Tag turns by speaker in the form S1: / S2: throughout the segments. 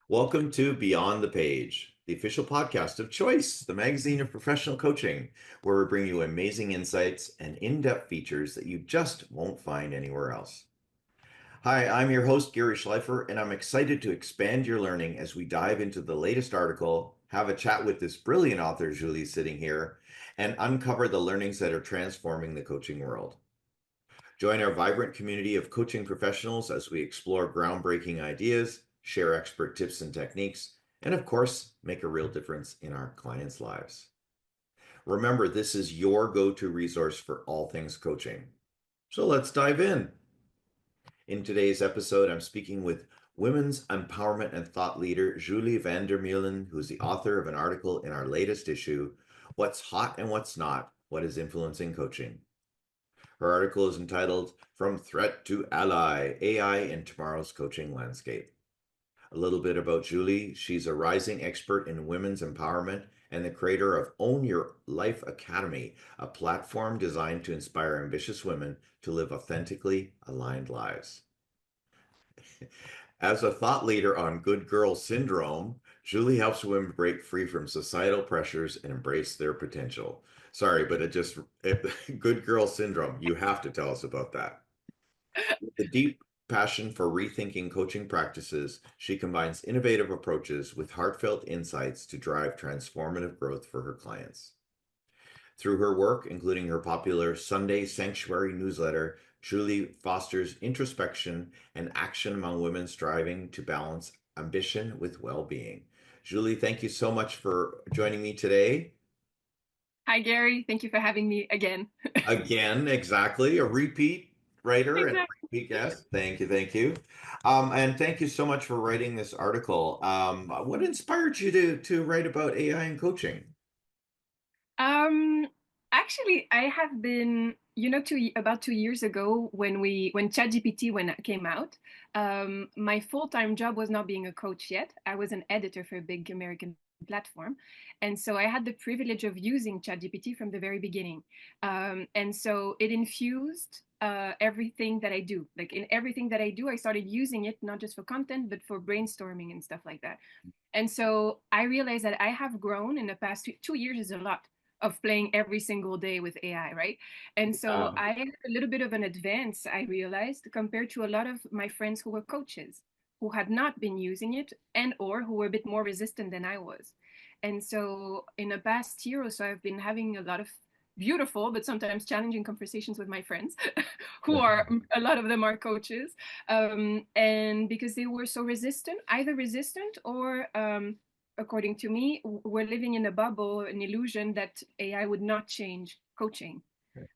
S1: Welcome to Beyond the Page, the official podcast of Choice, the magazine of professional coaching, where we bring you amazing insights and in-depth features that you just won't find anywhere else. Hi, I'm your host, Gary Schleifer, and I'm excited to expand your learning as we dive into the latest article, have a chat with this brilliant author, Julie, sitting here, and uncover the learnings that are transforming the coaching world. Join our vibrant community of coaching professionals as we explore groundbreaking ideas, share expert tips and techniques, and of course, make a real difference in our clients' lives. Remember, this is your go-to resource for all things coaching. So let's dive in. In today's episode, I'm speaking with women's empowerment and thought leader Julie Vander Meulen, who's the author of an article in our latest issue, What's Hot and What's Not, What is Influencing Coaching. Her article is entitled From Threat to Ally, AI in Tomorrow's Coaching Landscape. A little bit about Julie. She's a rising expert in women's empowerment and the creator of Own Your Life Academy, a platform designed to inspire ambitious women to live authentically aligned lives. As a thought leader on good girl syndrome, Julie helps women break free from societal pressures and embrace their potential. Sorry, but good girl syndrome. You have to tell us about that. With a deep passion for rethinking coaching practices, she combines innovative approaches with heartfelt insights to drive transformative growth for her clients. Through her work, including her popular Sunday Sanctuary newsletter, Julie fosters introspection and action among women striving to balance ambition with well-being. Julie, thank you so much for joining me today.
S2: Hi, Gary. Thank you for having me again.
S1: Again, exactly, a repeat writer and a
S2: Exactly.
S1: repeat guest. Thank you, thank you. And thank you so much for writing this article. What inspired you to write about AI and coaching?
S2: Um, Actually, I have been, about 2 years ago when ChatGPT when it came out, my full-time job was not being a coach yet. I was an editor for a big American platform, and so I had the privilege of using ChatGPT from the very beginning, and so it infused everything that I do. Like in everything that I do, I started using it not just for content, but for brainstorming and stuff like that. And so I realized that I have grown in the past 2 years is a lot of playing every single day with AI, right? And so
S1: Um,
S2: I had a little bit of an advance, I realized, compared to a lot of my friends who were coaches who had not been using it and or who were a bit more resistant than I was. And so in the past year or so, I've been having a lot of beautiful but sometimes challenging conversations with my friends who are a lot of them are coaches, and because they were so resistant, either resistant or according to me, we're living in a bubble, an illusion that AI would not change coaching.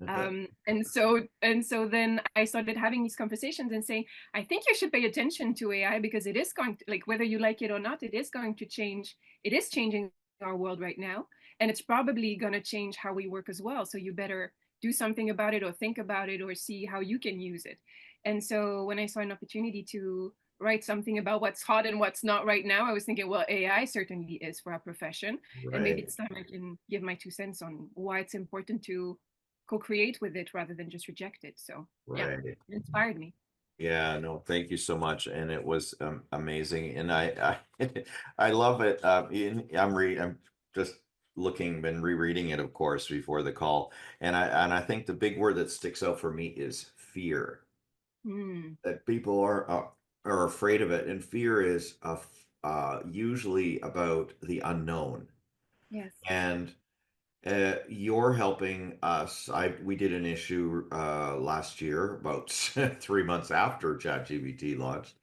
S2: And so then I started having these conversations and saying, I think you should pay attention to AI because it is going to, like, whether you like it or not, it is going to change. It is changing our world right now, and it's probably going to change how we work as well. So you better do something about it or think about it or see how you can use it. And so when I saw an opportunity to write something about what's hot and what's not right now, I was thinking, well, AI certainly is for our profession. And maybe
S1: right,
S2: it's time I can give my 2 cents on why it's important to co-create with it rather than just reject it. So yeah,
S1: right.
S2: it inspired me.
S1: Yeah, no, thank you so much, and it was amazing, and I love it. I'm just looking, been rereading it, of course, before the call, and I think the big word that sticks out for me is fear.
S2: Mm,
S1: That people are afraid of it, and fear is usually about the unknown,
S2: yes.
S1: and you're helping us. We did an issue last year, about 3 months after ChatGPT launched,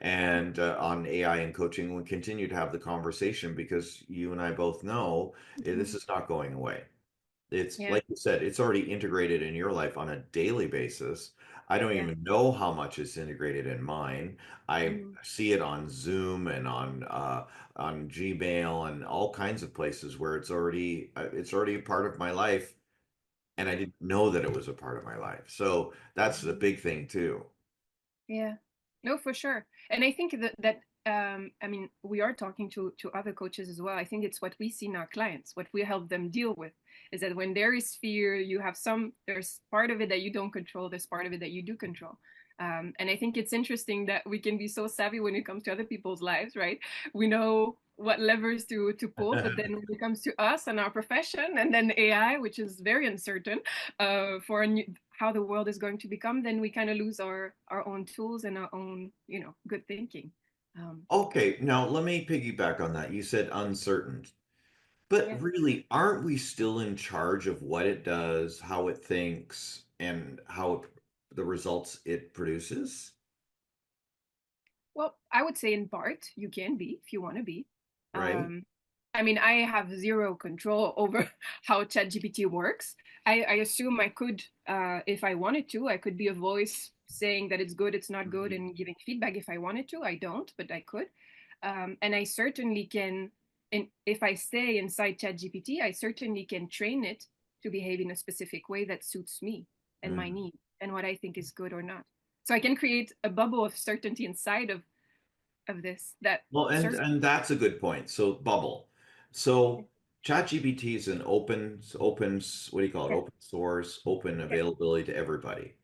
S1: and on AI and coaching. We continue to have the conversation because you and I both know this
S2: Mhm.
S1: is not going away. It's
S2: Yeah.
S1: like you said, it's already integrated in your life on a daily basis. I don't
S2: Yeah.
S1: even know how much it's integrated in mine. I
S2: Mm,
S1: see it on Zoom and on Gmail and all kinds of places where it's already a part of my life, and I
S2: yeah.
S1: didn't know that it was a part of my life. So that's the
S2: Mhm.
S1: big thing too.
S2: Yeah. No, for sure. And I think that I mean, we are talking to other coaches as well. I think it's what we see in our clients, what we help them deal with, is that when there is fear, there's part of it that you don't control, there's part of it that you do control. And I think it's interesting that we can be so savvy when it comes to other people's lives, right? We know what levers to pull, but then when it comes to us and our profession, and then AI, which is very uncertain for a new, how the world is going to become, then we kind of lose our own tools and our own, good thinking. Um,
S1: Okay, now let me piggyback on that. You said uncertain, but
S2: yeah.
S1: really, aren't we still in charge of what it does, how it thinks, and the results it produces,
S2: Well, I would say in part you can be if you want to be.
S1: right?
S2: Um, I mean, I have zero control over how ChatGPT works. I assume I could, if I wanted to, I could be a voice saying that it's good, it's not good,
S1: Mhm.
S2: and giving feedback if I wanted to. I don't, but I could. And I certainly can, if I stay inside ChatGPT, I certainly can train it to behave in a specific way that suits me and my
S1: Mm.
S2: needs and what I think is good or not. So I can create a bubble of certainty inside of this that
S1: Well, and
S2: serves.
S1: and that's a good point. So bubble. So ChatGPT is an what do you call it?
S2: Yeah,
S1: Open source, open
S2: yeah,
S1: availability to everybody.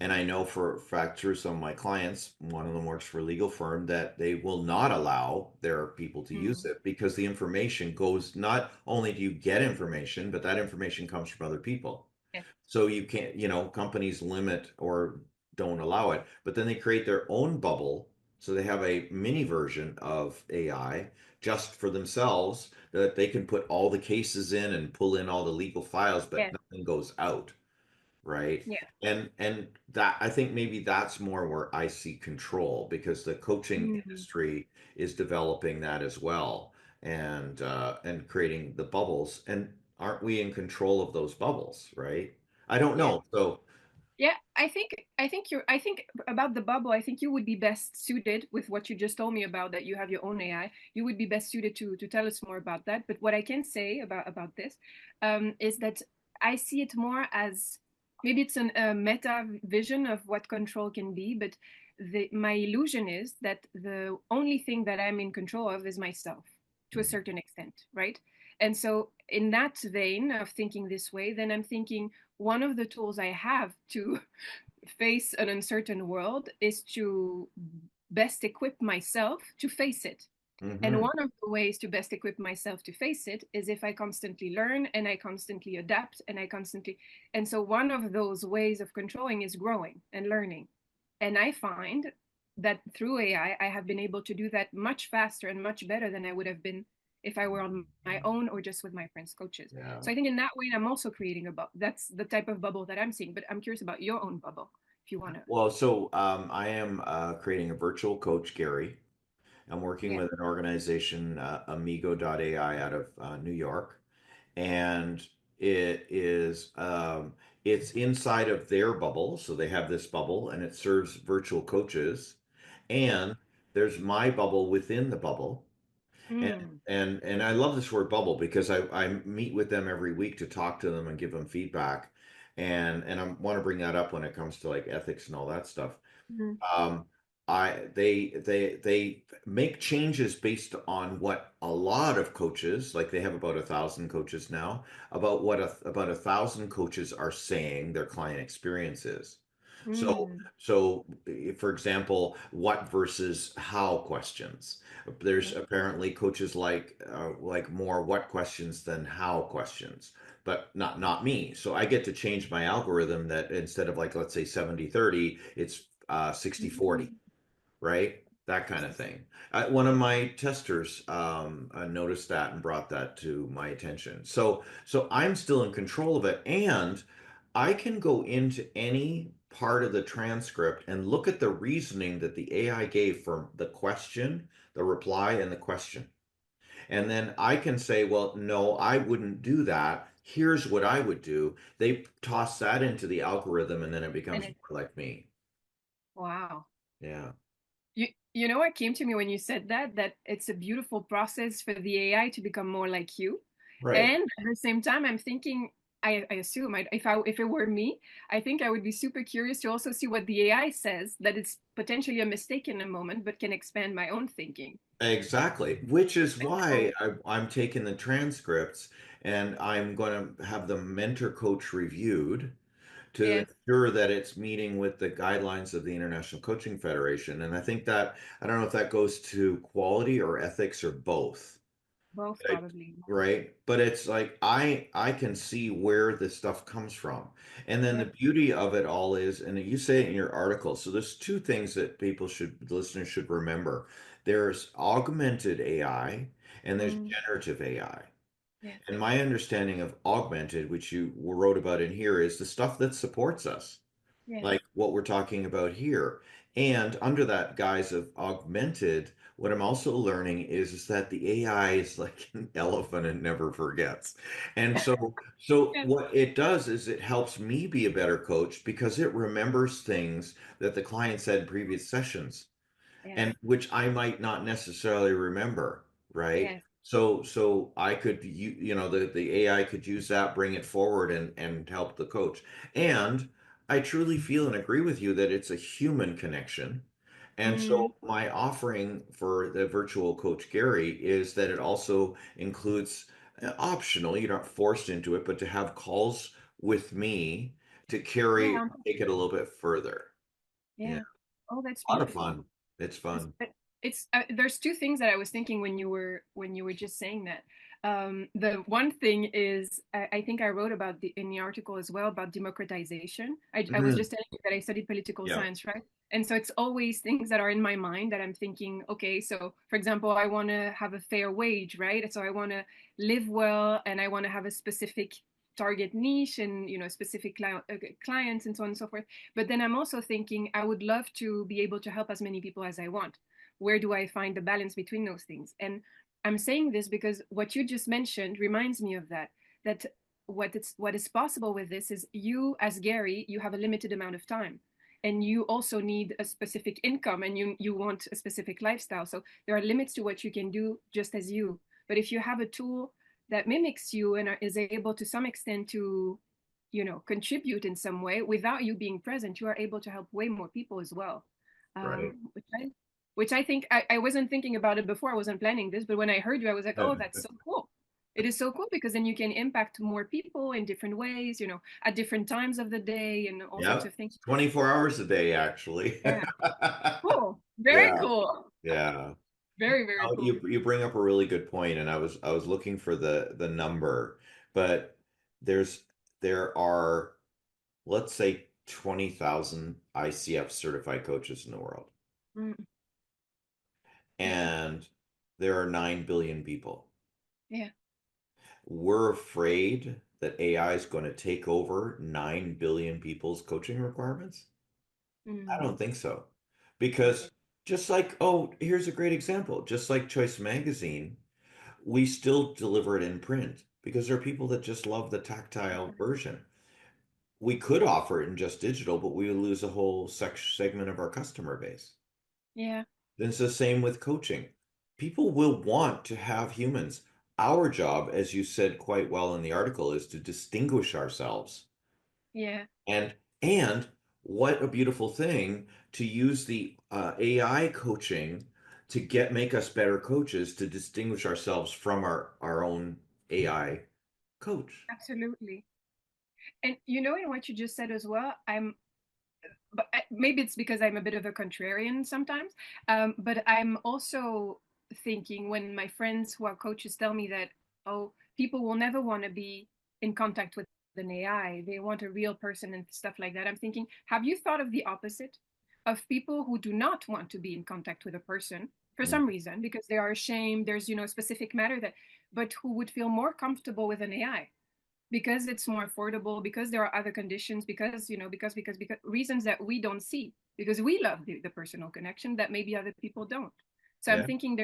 S1: And I know for a fact through some of my clients, one of them works for a legal firm, that they will not allow their people to use
S2: mm,
S1: it because the information goes, not only do you get information, but that information comes from other people.
S2: yeah,
S1: So you can't, companies limit or don't allow it, but then they create their own bubble. So they have a mini version of AI just for themselves that they can put all the cases in and pull in all the legal files, but
S2: yeah,
S1: nothing goes out, right?
S2: yeah.
S1: And that, I think maybe that's more where I see control because the coaching
S2: Mm,
S1: industry is developing that as well and creating the bubbles. And aren't we in control of those bubbles, right? I don't
S2: yeah.
S1: know. So,
S2: Yeah, I think about the bubble, I think you would be best suited with what you just told me about that you have your own AI. You would be best suited to tell us more about that. But what I can say about this is that I see it more as maybe it's a meta vision of what control can be, but my illusion is that the only thing that I'm in control of is myself to a certain extent, right? And so in that vein of thinking this way, then I'm thinking one of the tools I have to face an uncertain world is to best equip myself to face it. And
S1: mhm,
S2: one of the ways to best equip myself to face it is if I constantly learn and I constantly adapt and I constantly. And so one of those ways of controlling is growing and learning. And I find that through AI, I have been able to do that much faster and much better than I would have been if I were on my own or just with my friends' coaches.
S1: yeah.
S2: So I think in that way, I'm also creating a bubble. That's the type of bubble that I'm seeing. But I'm curious about your own bubble, if you want to.
S1: Well, so I am creating a virtual coach, Gary. I'm working
S2: Yeah.
S1: with an organization, amigo.ai out of New York. And it is it's inside of their bubble, so they have this bubble and it serves virtual coaches,
S2: Yeah.
S1: and there's my bubble within the bubble. and
S2: Mm,
S1: and I love this word bubble because I meet with them every week to talk to them and give them feedback, and I want to bring that up when it comes to like ethics and all that stuff.
S2: mm,
S1: um, they make changes based on what a lot of coaches, like they have about 1,000 coaches now, about 1,000 coaches are saying their client experience is. So
S2: mm,
S1: for example, what versus how questions. There's
S2: yeah.
S1: apparently coaches like more what questions than how questions, but not me. So I get to change my algorithm that instead of like let's say 70-30, it's 60-40,
S2: Mm,
S1: right? That kind of thing. One of my testers noticed that and brought that to my attention. So I'm still in control of it, and I can go into any part of the transcript and look at the reasoning that the AI gave for the question, the reply, and the question. And then I can say, well, no, I wouldn't do that. Here's what I would do. They toss that into the algorithm, and then it
S2: and
S1: becomes
S2: it,
S1: more like me.
S2: wow.
S1: Yeah.
S2: You know what came to me when you said that? That it's a beautiful process for the AI to become more like you.
S1: Right.
S2: And at the same time, I'm thinking, I assume if it were me, I think I would be super curious to also see what the AI says, that it's potentially a mistake in a moment, but can expand my own thinking.
S1: Exactly, which is why
S2: So,
S1: I'm taking the transcripts and I'm going to have the mentor coach reviewed to
S2: Yes.
S1: ensure that it's meeting with the guidelines of the International Coaching Federation. And I think that, I don't know if that goes to quality or ethics or both.
S2: Both
S1: Right.
S2: probably.
S1: Right. But it's like I can see where this stuff comes from. And then the
S2: Yeah.
S1: beauty of it all is, and you say it in your article, so there's two things that listeners should remember. There's augmented AI and there's
S2: Mm,
S1: generative AI.
S2: yes.
S1: And my understanding of augmented, which you wrote about in here, is the stuff that supports us,
S2: Yes.
S1: like what we're talking about here. And under that guise of augmented, what I'm also learning is that the AI is like an elephant and never forgets. And so
S2: Yes.
S1: what it does is it helps me be a better coach because it remembers things that the client said in previous sessions
S2: Yes.
S1: and which I might not necessarily remember, right?
S2: Yes.
S1: So I could the AI could use that, bring it forward and help the coach. And I truly feel and agree with you that it's a human connection. And so
S2: Mm,
S1: my offering for the virtual coach Gary is that it also includes optional, you're not forced into it, but to have calls with me to
S2: yeah.
S1: take it a little bit further. Yeah,
S2: Yeah. Oh, that's
S1: a lot of
S2: beautiful.
S1: fun. It's
S2: It's,
S1: fun.
S2: it's there's two things that I was thinking when you were just saying that. The one thing is I think I wrote about in the article as well about democratization. I was
S1: Mhm.
S2: just telling you that I studied political
S1: Yeah,
S2: science, right? And so it's always things that are in my mind that I'm thinking, okay, so for example, I want to have a fair wage, right? So I want to live well and I want to have a specific target niche and specific clients and so on and so forth. But then I'm also thinking I would love to be able to help as many people as I want. Where do I find the balance between those things? And I'm saying this because what you just mentioned reminds me of that. That what is possible with this is you as Gary, you have a limited amount of time. And you also need a specific income and you want a specific lifestyle. So there are limits to what you can do just as you. But if you have a tool that mimics you and is able to some extent to contribute in some way without you being present, you are able to help way more people as well.
S1: right.
S2: Um, which I think I wasn't thinking about it before. I wasn't planning this, but when I heard you, I was like, oh, that's so cool. It is so cool because then you can impact more people in different ways, at different times of the day and all sorts
S1: Yeah,
S2: of things.
S1: 24 hours a day, actually.
S2: Yeah, cool. Very
S1: Yeah,
S2: cool.
S1: yeah.
S2: Very, very
S1: Oh,
S2: cool.
S1: you bring up a really good point, and I was looking for the number, but there's there are, let's say, 20,000 ICF certified coaches in the world,
S2: Mm, okay.
S1: and there are 9 billion people.
S2: Yeah.
S1: We're afraid that AI is going to take over 9 billion people's coaching requirements. I
S2: Mm,
S1: don't think so.
S2: okay.
S1: Because just like, oh, here's a great example. Just like Choice Magazine, we still deliver it in print because there are people that just love the tactile version. We could offer it in just digital, but we would lose a whole segment of our customer base.
S2: Yeah.
S1: Then it's the same with coaching. People will want to have humans. Our job, as you said quite well in the article, is to distinguish ourselves.
S2: Yeah.
S1: And and what a beautiful thing to use the AI coaching to get make us better coaches to distinguish ourselves from our own AI coach.
S2: Absolutely. And in what you just said as well, but maybe it's because I'm a bit of a contrarian sometimes. But I'm also thinking when my friends who are coaches tell me that, oh, people will never want to be in contact with an AI, they want a real person and stuff like that. I'm thinking, have you thought of the opposite of people who do not want to be in contact with a person for
S1: Mm.
S2: some reason because they are ashamed, there's, a specific matter that, but who would feel more comfortable with an AI? Because it's more affordable, because there are other conditions, because because reasons that we don't see, because we love the personal connection that maybe other people don't. So I'm
S1: Yeah.
S2: thinking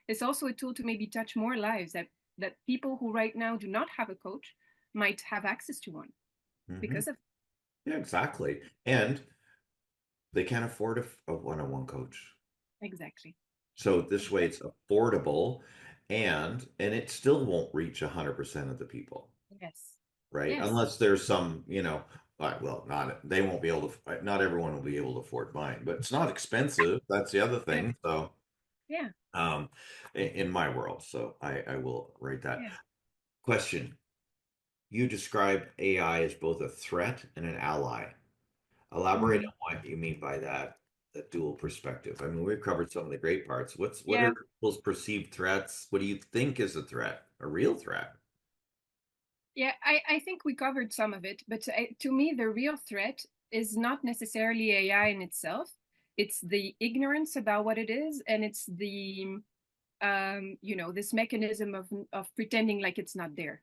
S2: it's also a tool to maybe touch more lives that people who right now do not have a coach might have access to one
S1: Hmm.
S2: because of.
S1: Yeah, exactly. And they can't afford a one-on-one coach.
S2: Exactly.
S1: So this way
S2: Exactly.
S1: it's affordable and it still won't reach 100% of the people.
S2: Yes.
S1: Right?
S2: Yes.
S1: Unless there's some, well, not they won't be able to, not everyone will be able to afford mine, but it's not expensive. That's the other
S2: Yeah.
S1: thing. So,
S2: Yeah.
S1: in my world, so I will write that
S2: Yeah.
S1: question. you describe AI as both a threat and an ally. Elaborate
S2: Mhm.
S1: on what you mean by that, that dual perspective. I mean, we've covered some of the great parts. What
S2: Yeah.
S1: are those perceived threats? What do you think is a threat, a real threat?
S2: Yeah, I think we covered some of it, but to me, the real threat is not necessarily AI in itself. It's the ignorance about what it is, and it's the this mechanism of pretending like it's not there.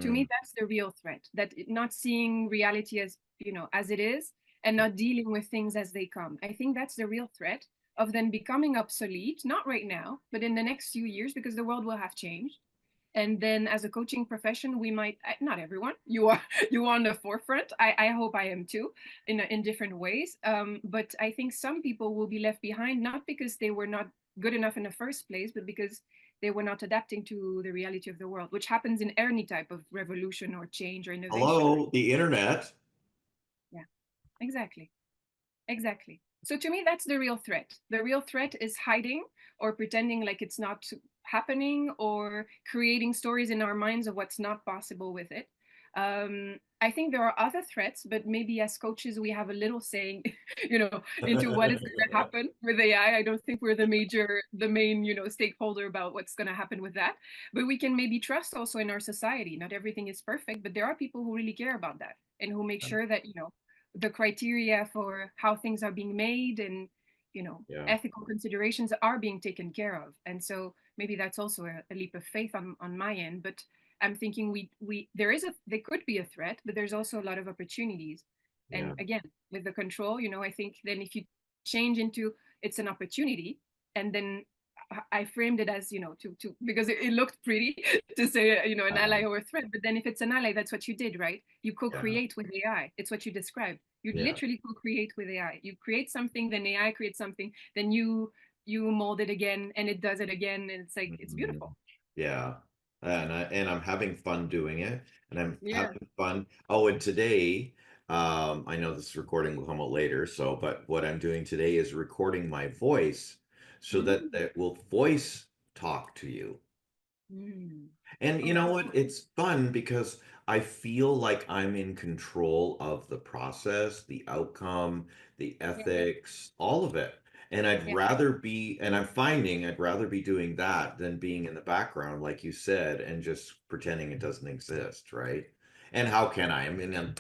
S2: To me,
S1: Mm,
S2: that's the real threat. Not seeing reality as as it is, and not dealing with things as they come. I think that's the real threat of then becoming obsolete. Not right now, but in the next few years, because the world will have changed. And then as a coaching profession, we might, not everyone, you are you are on the forefront. I hope I am too, in different ways. But I think some people will be left behind, not because they were not good enough in the first place, but because they were not adapting to the reality of the world, which happens in any type of revolution or change or innovation.
S1: hello, the internet.
S2: Yeah, exactly. Exactly. So to me, that's the real threat. The real threat is hiding or pretending like it's not happening or creating stories in our minds of what's not possible with it. I think there are other threats, but maybe as coaches, we have a little saying, into what is going to happen with AI. I don't think we're the main, stakeholder about what's going to happen with that. But we can maybe trust also in our society. Not everything is perfect, but there are people who really care about that and who make sure that, the criteria for how things are being made and
S1: Yeah,
S2: ethical considerations are being taken care of. And so maybe that's also a leap of faith on my end, but I'm thinking we there could be a threat, but there's also a lot of opportunities.
S1: yeah.
S2: And again, with the control, I think then if you change into it's an opportunity, and then I framed it as to because it looked pretty to say an ally
S1: Uh,
S2: or a threat, but then if it's an ally, that's what you did, right? You
S1: yeah,
S2: co-create with AI. It's what you described. You
S1: yeah.
S2: literally co-create with AI. You create something, then AI creates something, then you mold it again, and it does it again, and it's like it's
S1: Mhm.
S2: beautiful.
S1: Yeah. And I'm having fun doing it, and I'm
S2: Yeah.
S1: having fun. Oh, and today, I know this recording will come out later, so but what I'm doing today is recording my voice so that
S2: Mm.
S1: it will voice talk to you.
S2: Mm.
S1: And
S2: Oh,
S1: you know
S2: that's
S1: what? It's fun because I feel like I'm in control of the process, the outcome, the
S2: yeah,
S1: ethics, all of it. And
S2: yeah.
S1: and I'm finding I'd rather be doing that than being in the background, like you said, and just pretending it doesn't exist, right? And how can I? I mean,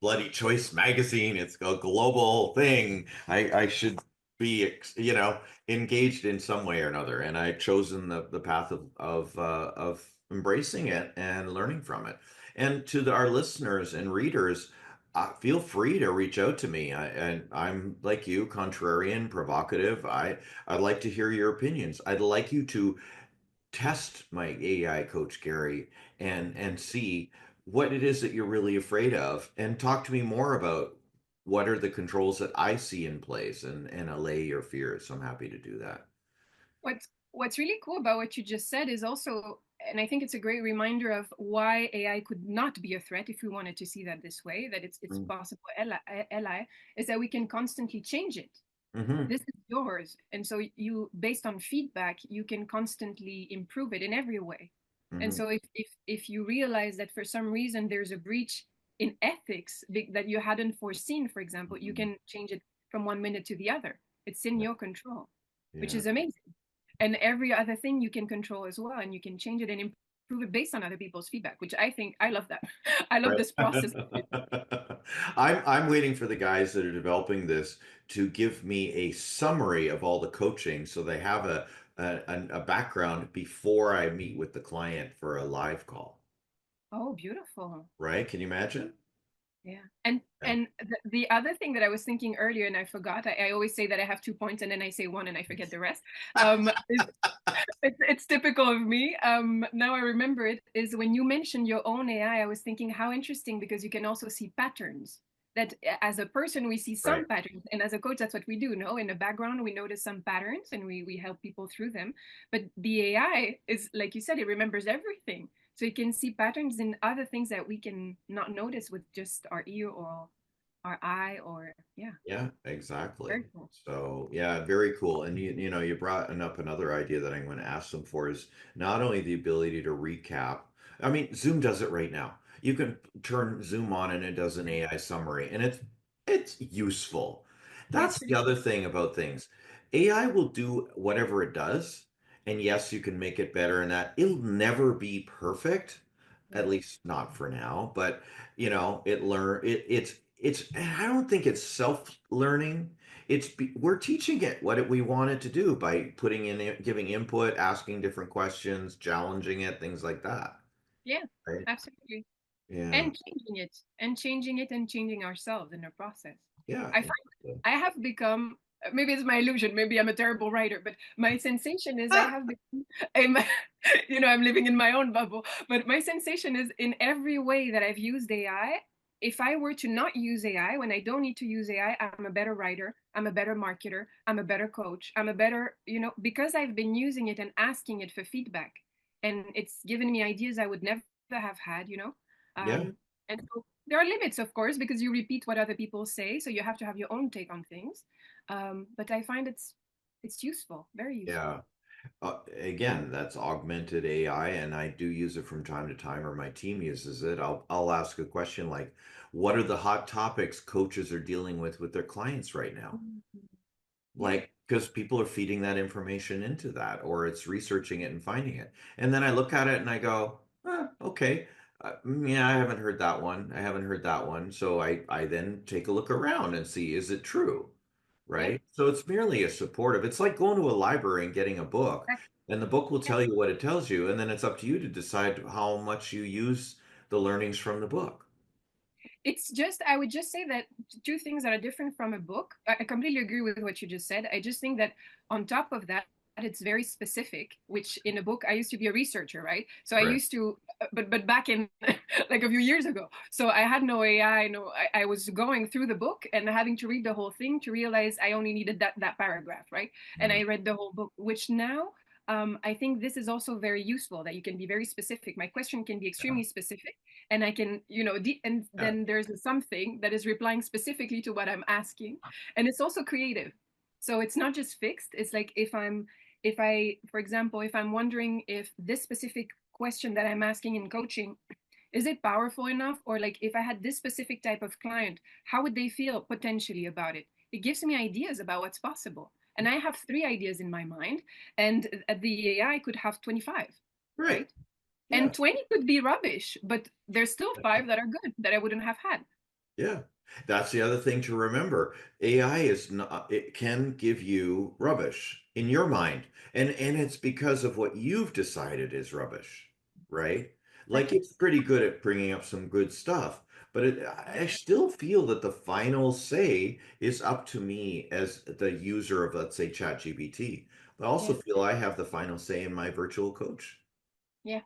S1: bloody Choice magazine. It's a global thing. I should be, engaged in some way or another. And I've chosen the path of embracing it and learning from it. And to our listeners and readers, feel free to reach out to me. And I'm like you, contrarian, provocative. I'd like to hear your opinions. I'd like you to test my AI coach Gary and see what it is that you're really afraid of and talk to me more about what are the controls that I see in place and allay your fears. So I'm happy to do that.
S2: What's really cool about what you just said is also, and I think it's a great reminder of why AI could not be a threat if we wanted to see that this way, that it's
S1: Mm.
S2: possible ally, is that we can constantly change it.
S1: Mm-hmm.
S2: This is yours, and so you, based on feedback, you can constantly improve it in every way. And
S1: Mm-hmm.
S2: so if you realize that for some reason there's a breach in ethics that you hadn't foreseen, for example, you
S1: Mm-hmm.
S2: can change it from 1 minute to the other. It's in
S1: Yeah.
S2: your control, which
S1: Yeah.
S2: is amazing. And every other thing you can control as well, and you can change it and improve it based on other people's feedback, which I think I love that. I love
S1: Right.
S2: this process.
S1: I'm waiting for the guys that are developing this to give me a summary of all the coaching so they have a background before I meet with the client for a live call.
S2: Oh, beautiful.
S1: Right? Can you imagine?
S2: Yeah. And
S1: Yeah.
S2: and the other thing that I was thinking earlier and I forgot, I always say that I have 2 points and then I say one and I forget the rest. Is it's typical of me. Now I remember it is when you mentioned your own AI, I was thinking how interesting because you can also see patterns. That as a person we see
S1: Right.
S2: some patterns, and as a coach that's what we do. No, in the background we notice some patterns and we help people through them. But the AI is like you said, it remembers everything, so you can see patterns in other things that we can not notice with just our ear or our eye or yeah,
S1: Yeah, exactly.
S2: very cool.
S1: So, yeah, very cool. And you brought up another idea that I'm going to ask them for is not only the ability to recap, I mean, Zoom does it right now. You can turn Zoom on and it does an AI summary, and it's useful.
S2: Yeah, it's
S1: That's the
S2: pretty
S1: other thing about things. AI will do whatever it does, and yes, you can make it better, and that it'll never be perfect,
S2: yeah.
S1: at least not for now. But it's I don't think it's self-learning. We're teaching it we want it to do by putting in giving input, asking different questions, challenging it, things like that.
S2: Yeah,
S1: Right?
S2: absolutely.
S1: Yeah.
S2: And changing it and changing it and changing ourselves in the process.
S1: Yeah.
S2: I find
S1: Exactly.
S2: I have become, maybe it's my illusion, maybe I'm a terrible writer, but my sensation is I
S1: Ah,
S2: have become I'm, I'm living in my own bubble, but my sensation is in every way that I've used AI, if I were to not use AI, when I don't need to use AI, I'm a better writer, I'm a better marketer, I'm a better coach, I'm a better, because I've been using it and asking it for feedback, and it's given me ideas I would never have had.
S1: yeah.
S2: And so there are limits, of course, because you repeat what other people say, so you have to have your own take on things. But I find it's useful, very useful.
S1: Yeah. Again, that's augmented AI, and I do use it from time to time, or my team uses it. I'll ask a question like, "What are the hot topics coaches are dealing with their clients right now?"
S2: Mhm. Yeah,
S1: Like, because people are feeding that information into that, or it's researching it and finding it. And then I look at it and I go, okay. Yeah, I haven't heard that one. I haven't heard that one. So I then take a look around and see, is it true?
S2: yeah,
S1: Right? So it's merely a supportive. It's like going to a library and getting a book,
S2: exactly.
S1: and the book will
S2: Yeah.
S1: tell you what it tells you, and then it's up to you to decide how much you use the learnings from the book.
S2: It's just, I would just say that two things that are different from a book. I completely agree with what you just said. I just think that on top of that, it's very specific, which in a book, I used to be a researcher, right? So I
S1: Right.
S2: used to, but back in like a few years ago. So I had no AI, no, I was going through the book and having to read the whole thing to realize I only needed that paragraph, right? And
S1: Mm,
S2: I read the whole book, which now I think this is also very useful that you can be very specific. My question can be
S1: yeah.
S2: extremely specific, and I can, and
S1: Yeah.
S2: then there's something that is replying specifically to what I'm asking, and it's also creative. So it's not just fixed. It's like if I, for example, if I'm wondering if this specific question that I'm asking in coaching, is it powerful enough, or like if I had this specific type of client, how would they feel potentially about it? It gives me ideas about what's possible. And I have three ideas in my mind, and the AI could have 25,
S1: Right.
S2: right?
S1: Yeah.
S2: And 20 could be rubbish, but there's still five that are good that I wouldn't have had.
S1: Yeah. That's the other thing to remember. AI is not, it can give you rubbish in your mind. And it's because of what you've decided is rubbish, right? Like
S2: Exactly.
S1: it's pretty good at bringing up some good stuff, but I still feel that the final say is up to me as the user of, let's say, ChatGPT. But I also
S2: Yeah.
S1: feel I have the final say in my virtual coach.
S2: Yeah.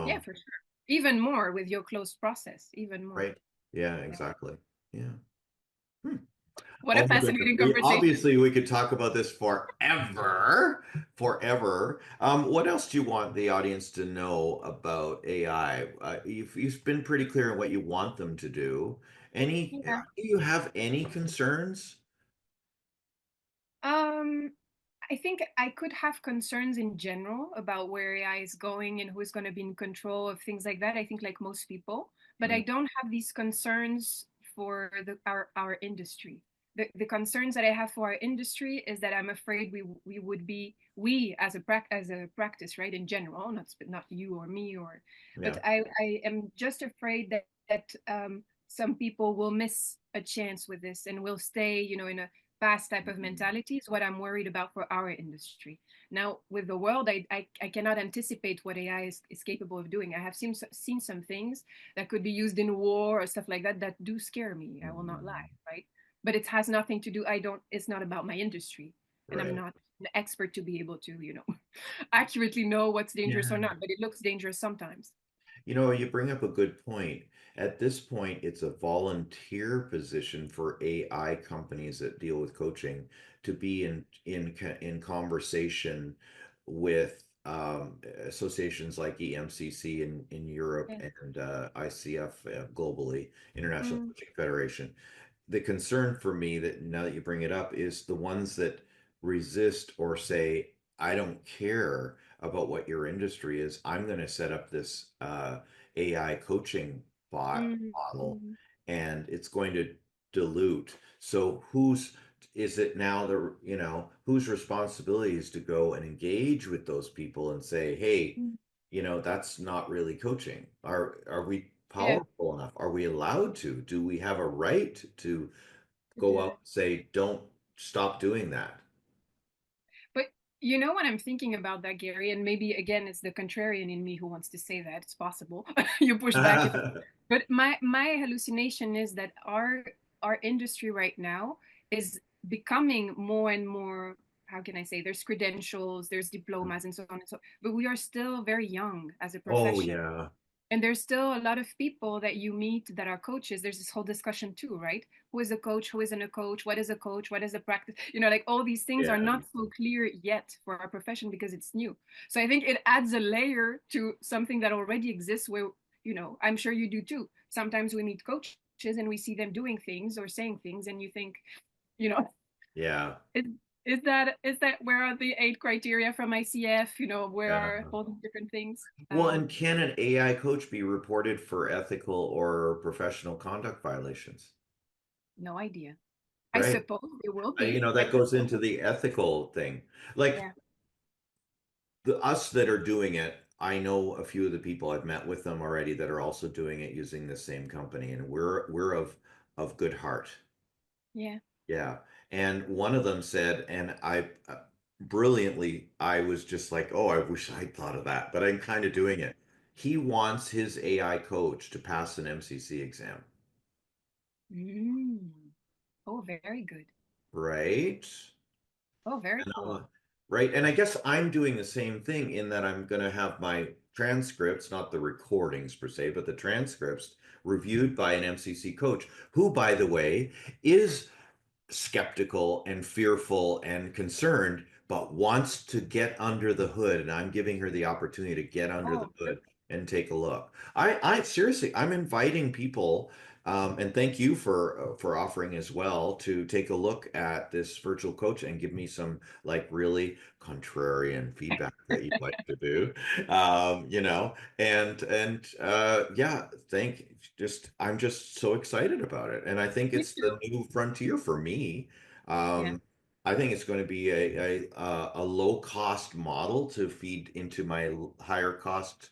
S2: Yeah,
S1: So,
S2: for sure. Even more with your closed process, even more.
S1: right. Yeah,
S2: Yeah.
S1: exactly. Yeah. Hmm.
S2: What a
S1: Oh my goodness.
S2: fascinating conversation.
S1: Obviously, we could talk about this forever, forever. What else do you want the audience to know about AI? You've been pretty clear on what you want them to do.
S2: Yeah.
S1: Do you have any concerns?
S2: Um, I think I could have concerns in general about where AI is going and who's going to be in control of things like that. I think like most people, but I
S1: Mm,
S2: don't have these concerns for our industry. The concerns that I have for our industry is that I'm afraid we would be, we as as a practice, right, in general, not you or me, or but
S1: yeah.
S2: I am just afraid that some people will miss a chance with this and will stay, in a past type of
S1: Mm,
S2: mentality is what I'm worried about for our industry. Now, with the world, I cannot anticipate what AI is capable of doing. I have seen some things that could be used in war or stuff like that that do scare me. I will not
S1: mm,
S2: lie, right? But it has nothing to do. It's not about my industry, and I'm
S1: right.
S2: not an expert to be able to, accurately know what's dangerous or
S1: Yeah.
S2: not. But it looks dangerous sometimes.
S1: You bring up a good point. At this point, it's a volunteer position for AI companies that deal with coaching to be in conversation with associations like EMCC in Europe
S2: Yeah.
S1: and ICF globally, International
S2: Mm,
S1: Coaching Federation. The concern for me that now that you bring it up is the ones that resist or say, I don't care about what your industry is. I'm going to set up this AI coaching bot
S2: Mm,
S1: model,
S2: mm,
S1: and it's going to dilute. So who's is it now the, whose responsibility is to go and engage with those people and say, hey,
S2: mm.
S1: that's not really coaching. Are we
S2: Yeah,
S1: powerful enough? Are we allowed to? Do we have a right to
S2: to
S1: go
S2: do
S1: out
S2: that.
S1: and say, don't stop doing that?
S2: But you know what I'm thinking about that, Gary, and maybe again it's the contrarian in me who wants to say that. It's possible. You push back if but my hallucination is that our industry right now is becoming more and more, how can I say, there's credentials, there's diplomas and so on and so, but we are still very young as a
S1: Oh
S2: profession.
S1: yeah.
S2: And there's still a lot of people that you meet that are coaches. There's this whole discussion too, right? Who is a coach? Who isn't a coach? What is a coach? What is a practice? Like all these things are
S1: Yeah.
S2: not so clear yet for our profession because it's new. So I think it adds a layer to something that already exists where, I'm sure you do too. Sometimes we meet coaches and we see them doing things or saying things and you think, you know,
S1: Yeah.
S2: is, is that where are the 8 criteria from ICF? Where
S1: Yeah.
S2: are all these different things?
S1: Well, and can an AI coach be reported for ethical or professional conduct violations?
S2: No idea. I
S1: Right.
S2: suppose it will be. I
S1: That goes
S2: suppose.
S1: into the ethical thing. Like
S2: Yeah.
S1: the us that are doing it, I know a few of the people I've met with them already that are also doing it using the same company, and we're of good heart.
S2: Yeah.
S1: Yeah. And one of them said, and I brilliantly, I was just like, oh, I wish I'd thought of that, but I'm kind of doing it. He wants his AI coach to pass an MCC exam,
S2: Mm. Oh, very good.
S1: right?
S2: Oh, very
S1: And,
S2: cool.
S1: right. And I guess I'm doing the same thing in that I'm going to have my transcripts, not the recordings per se, but the transcripts reviewed by an MCC coach, who, by the way, is skeptical and fearful and concerned, but wants to get under the hood. And I'm giving her the opportunity to get under the
S2: Oh,
S1: hood and take a look. I seriously, I'm inviting people, and thank you for offering as well to take a look at this virtual coach and give me some like really contrarian feedback that you like to do. Yeah, I'm just so excited about it, and I think
S2: me
S1: it's
S2: too.
S1: the new frontier for me.
S2: Yeah.
S1: Um, I think it's going to be a low cost model to feed into my higher cost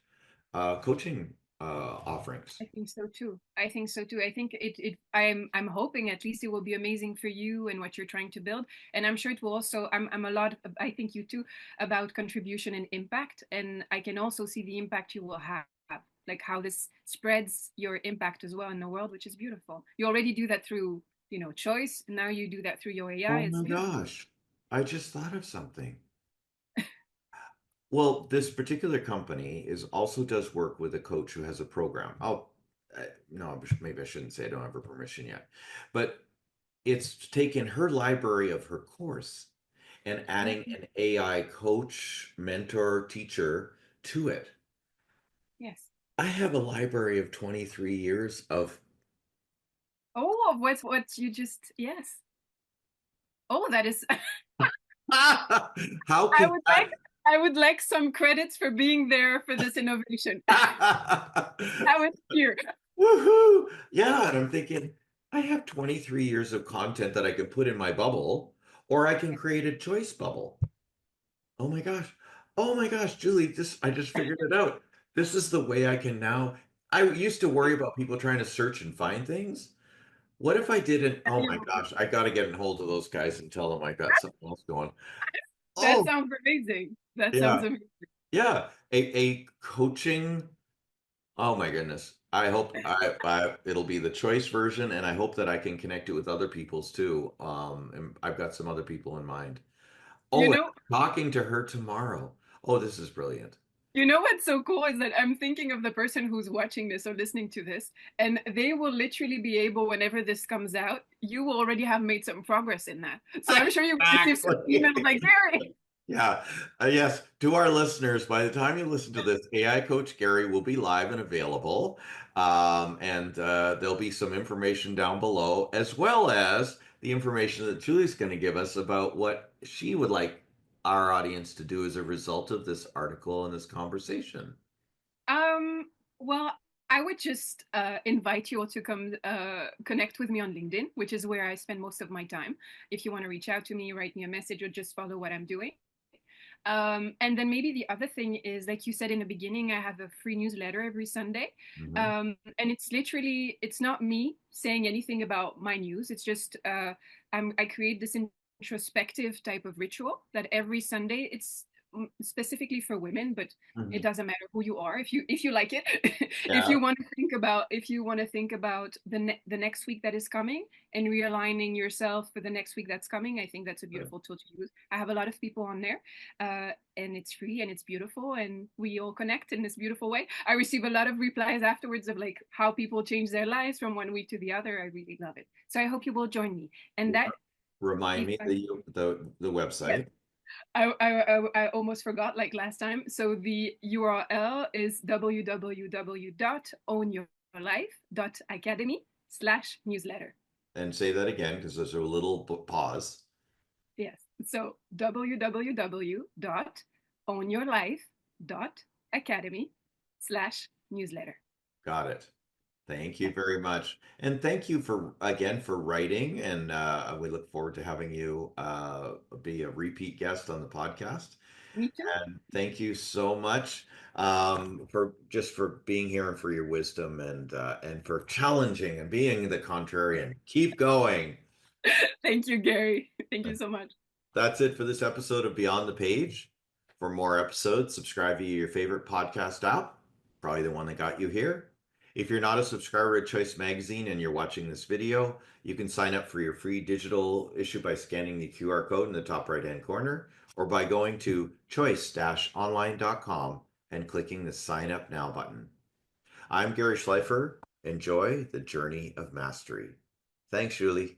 S1: coaching offerings.
S2: I think so too. I think so too. I think I'm hoping at least it will be amazing for you and what you're trying to build. And I'm sure it will also, I'm a lot, I think you too, about contribution and impact. And I can also see the impact you will have, like how this spreads your impact as well in the world, which is beautiful. You already do that through, choice. Now you do that through your AI.
S1: Oh
S2: It's
S1: my
S2: beautiful.
S1: gosh. I just thought of something. Well, this particular company is also does work with a coach who has a program. No, maybe I shouldn't say I don't have her permission yet, but it's taken her library of her course and adding
S2: Mhm.
S1: an AI coach, mentor, teacher to it.
S2: Yes.
S1: I have a library of 23 years of
S2: Oh, what you just, yes. Oh, that is,
S1: how
S2: I
S1: could
S2: would like
S1: that
S2: I would like some credits for being there for this innovation. That was here.
S1: Woohoo! Yeah, and I'm thinking, I have 23 years of content that I can put in my bubble, or I can create a choice bubble. Oh my gosh. Oh my gosh, Julie, I just figured it out. This is the way I can now. I used to worry about people trying to search and find things. What if I didn't? Oh my gosh, I got to get in hold of those guys and tell them I got something else going.
S2: That
S1: Oh,
S2: sounds amazing. That sounds
S1: yeah.
S2: amazing.
S1: Yeah. A coaching. Oh my goodness. I hope it'll be the choice version, and I hope that I can connect it with other people's too. And I've got some other people in mind.
S2: You
S1: Oh, and
S2: know,
S1: I'm talking to her tomorrow. Oh, this is brilliant.
S2: what's so cool is that I'm thinking of the person who's watching this or listening to this, and they will literally be able, whenever this comes out, you will already have made some progress in that. So I'm sure you will receive some emails
S1: Exactly.
S2: like, Gary,
S1: Yeah. Yes. To our listeners, by the time you listen to this, AI Coach Gary will be live and available. And there'll be some information down below, as well as the information that Julie's going to give us about what she would like. our audience to do as a result of this article and this conversation?
S2: Um, well, I would just invite you all to come connect with me on LinkedIn, which is where I spend most of my time. If you want to reach out to me, write me a message, or just follow what I'm doing. And then maybe the other thing is, like you said in the beginning, I have a free newsletter every Sunday.
S1: Hmm.
S2: And it's literally, it's not me saying anything about my news. It's just, I create this introspective type of ritual that every Sunday, it's specifically for women, but it
S1: Hmm.
S2: doesn't matter who you are if you like it.
S1: Yeah.
S2: If you want to think about the next week that is coming and realigning yourself for the next week that's coming, I think that's a beautiful tool to use. I have a lot of people on there, and it's free and it's beautiful, and we all connect in this beautiful way. I receive a lot of replies afterwards of like how people change their lives from one week to the other. I really love it, so I hope you will join me. And that,
S1: Remind
S2: if
S1: me
S2: I,
S1: the
S2: yes,
S1: website.
S2: I almost forgot like last time. So the URL is www.ownyourlife.academy/newsletter.
S1: And say that again because there's a little pause.
S2: Yes. So www.ownyourlife.academy/newsletter.
S1: Got it. Thank you
S2: Yeah.
S1: very much. And thank you for again for writing. And we look forward to having you be a repeat guest on the podcast.
S2: Me too.
S1: And thank you so much for just for being here and for your wisdom and for challenging and being the contrarian. Keep going.
S2: Thank you, Gary. Thank you so much.
S1: That's it for this episode of Beyond the Page. For more episodes, subscribe via your favorite podcast app, probably the one that got you here. If you're not a subscriber to Choice Magazine and you're watching this video, you can sign up for your free digital issue by scanning the QR code in the top right hand corner or by going to choice-online.com and clicking the Sign Up Now button. I'm Gary Schleifer. Enjoy the journey of mastery. Thanks, Julie.